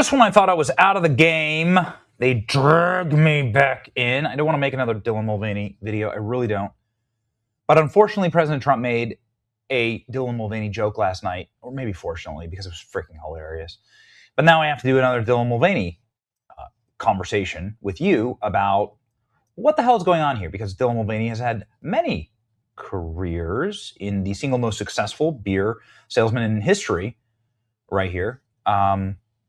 Just when I thought I was out of the game, they dragged me back in. I don't want to make another Dylan Mulvaney video. I really don't. But unfortunately, President Trump made a Dylan Mulvaney joke last night, or maybe fortunately, because it was freaking hilarious. But now I have to do another Dylan Mulvaney conversation with you about what the hell is going on here, because Dylan Mulvaney has had many careers in the single most successful beer salesman in history right here.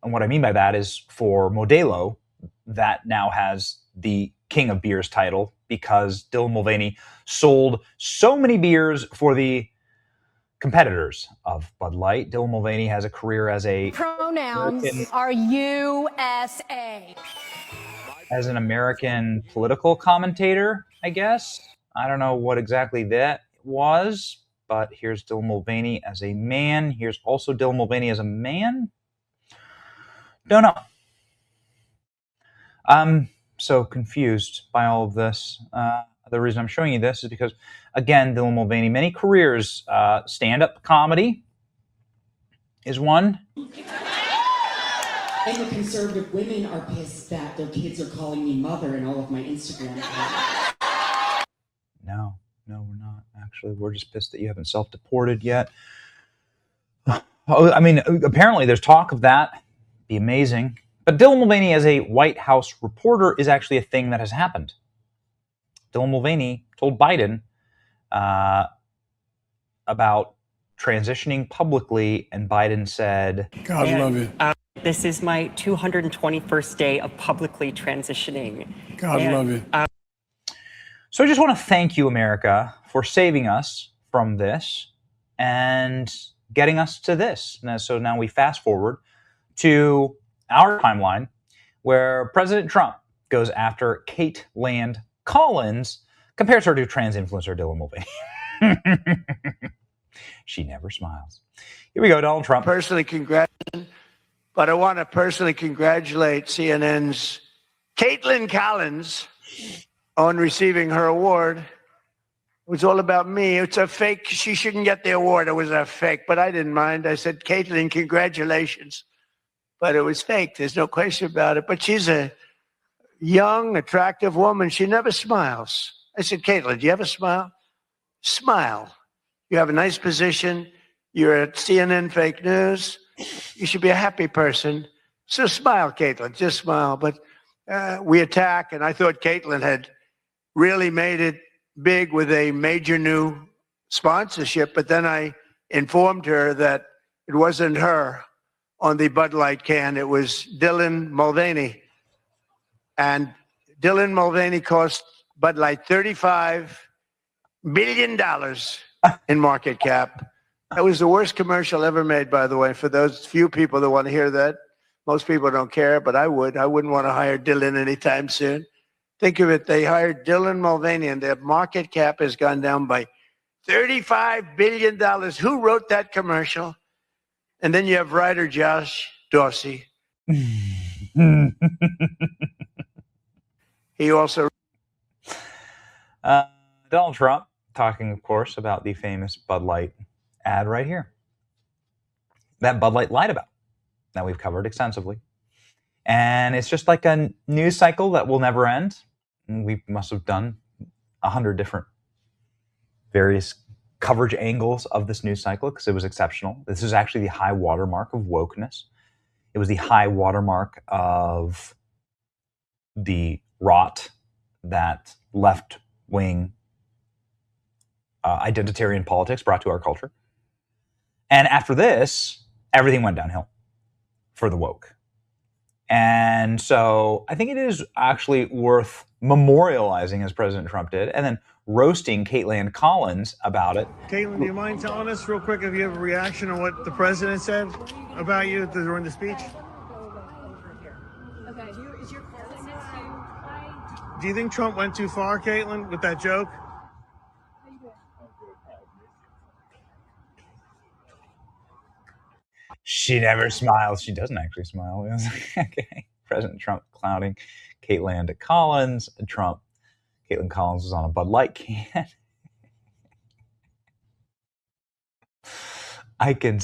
And what I mean by that is for Modelo, that now has the King of Beers title because Dylan Mulvaney sold so many beers for the competitors of Bud Light. Dylan Mulvaney has a career as a pronouns are USA. As an American political commentator, I guess. I don't know what exactly that was, but here's Dylan Mulvaney as a man. Here's also Dylan Mulvaney as a man. Don't know. I'm so confused by all of this. The reason I'm showing you this is because, again, Dylan Mulvaney, many careers, stand-up comedy is one. And the conservative women are pissed that their kids are calling me mother in all of my Instagram accounts. No, we're not. Actually, we're just pissed that you haven't self-deported yet. I mean, apparently there's talk of that. Be amazing. But Dylan Mulvaney as a White House reporter is actually a thing that has happened. Dylan Mulvaney told Biden about transitioning publicly, and Biden said, God love you. This is my 221st day of publicly transitioning. God love you. So I just want to thank you, America, for saving us from this and getting us to this. So now we fast forward to our timeline where President Trump goes after Kaitlan Collins, compares her to trans influencer Dylan Mulvaney. She never smiles. Here we go, Donald Trump. Personally congratulate, but I want to personally congratulate CNN's Kaitlan Collins on receiving her award. It was all about me. It's a fake. She shouldn't get the award. It was a fake, but I didn't mind. I said, Kaitlan, congratulations. But it was fake. There's no question about it. But she's a young, attractive woman. She never smiles. I said, Kaitlan, do you have a smile? Smile. You have a nice position. You're at CNN Fake News. You should be a happy person. So smile, Kaitlan. Just smile. But we attack, and I thought Kaitlan had really made it big with a major new sponsorship. But then I informed her that it wasn't her on the Bud Light can. It was Dylan Mulvaney. And Dylan Mulvaney cost Bud Light $35 billion in market cap. That was the worst commercial ever made, by the way, for those few people that want to hear that. Most people don't care, but I would. I wouldn't want to hire Dylan anytime soon. Think of it. They hired Dylan Mulvaney, and their market cap has gone down by $35 billion. Who wrote that commercial? And then you have writer Josh Dorsey. He also... Donald Trump talking, of course, about the famous Bud Light ad right here. That Bud Light lied about. That we've covered extensively. And it's just like a news cycle that will never end. We must have done 100 different various coverage angles of this news cycle because it was exceptional. This is actually the high watermark of wokeness. It was the high watermark of the rot that left-wing identitarian politics brought to our culture. And after this, everything went downhill for the woke. And so I think it is actually worth memorializing, as President Trump did, and then roasting Kaitlan Collins about it. Kaitlan, do you mind telling us real quick if you have a reaction on what the president said about you during the speech? Okay. Do you think Trump went too far, Kaitlan, with that joke? She never smiles. She doesn't actually smile. Okay. President Trump clowning Kaitlan Collins. Kaitlan Collins was on a Bud Light can. I can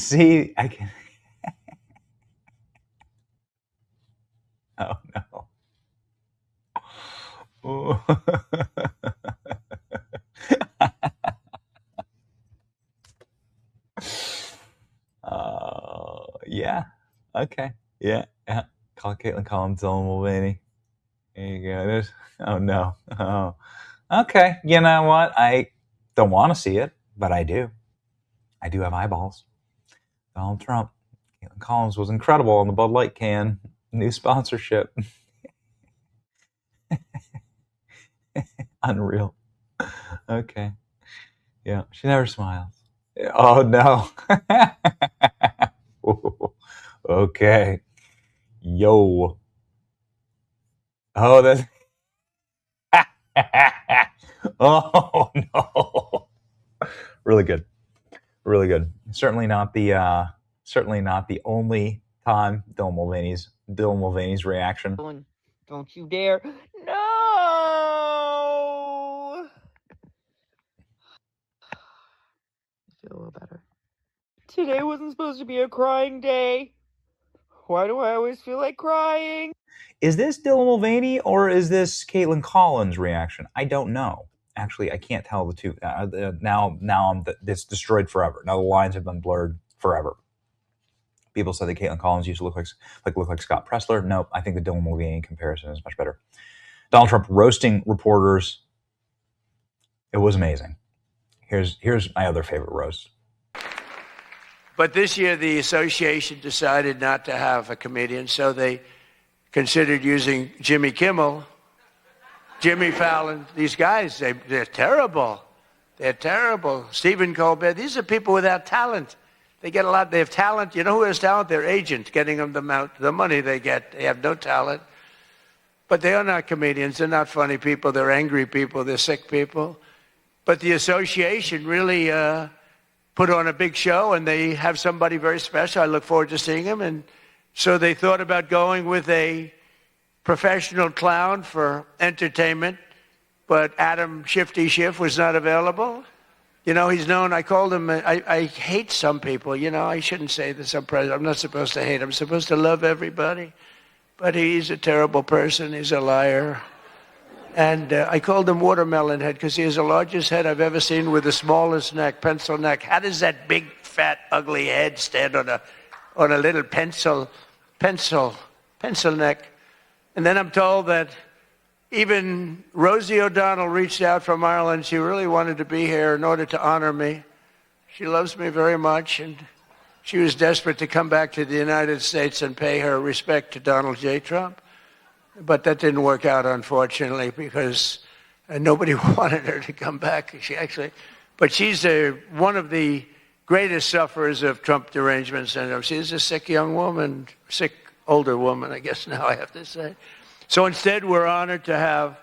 Oh no. Yeah. Okay. Yeah. Yeah. Call Kaitlan Collins, Dylan Mulvaney. There you go. Oh no. Oh. Okay. You know what? I don't want to see it, but I do. I do have eyeballs. Donald Trump. Kaitlan Collins was incredible on the Bud Light can. New sponsorship. Unreal. Okay. Yeah. She never smiles. Oh no. Okay. Yo. Oh, that's. Oh no. Really good. Really good. Certainly not the only time Dylan Mulvaney's reaction. Don't you dare. No! I feel a little better. Today wasn't supposed to be a crying day. Why do I always feel like crying? Is this Dylan Mulvaney or is this Kaitlan Collins' reaction? I don't know. Actually, I can't tell the two. Now it's destroyed forever. Now the lines have been blurred forever. People said that Kaitlan Collins used to look like Scott Pressler. Nope, I think the Dylan Mulvaney comparison is much better. Donald Trump roasting reporters. It was amazing. Here's my other favorite roast. But this year, the association decided not to have a comedian, so they considered using Jimmy Kimmel, Jimmy Fallon. These guys, they're terrible. They're terrible. Stephen Colbert. These are people without talent. They get a lot. They have talent. You know who has talent? Their agent, getting them the money they get. They have no talent. But they are not comedians. They're not funny people. They're angry people. They're sick people. But the association really put on a big show, and they have somebody very special. I look forward to seeing him. And so they thought about going with a professional clown for entertainment, but Adam Shifty Schiff was not available. You know, he's known, I called him, I hate some people, you know, I shouldn't say this, I'm not supposed to hate, I'm supposed to love everybody, but he's a terrible person, he's a liar. And I called him Watermelon Head because he has the largest head I've ever seen with the smallest neck, pencil neck. How does that big, fat, ugly head stand on a little pencil neck? And then I'm told that even Rosie O'Donnell reached out from Ireland. She really wanted to be here in order to honor me. She loves me very much, and she was desperate to come back to the United States and pay her respect to Donald J. Trump. But that didn't work out, unfortunately, because nobody wanted her to come back. But she's one of the greatest sufferers of Trump derangement syndrome. She's a sick young woman, sick older woman, I guess now I have to say. So instead, we're honored to have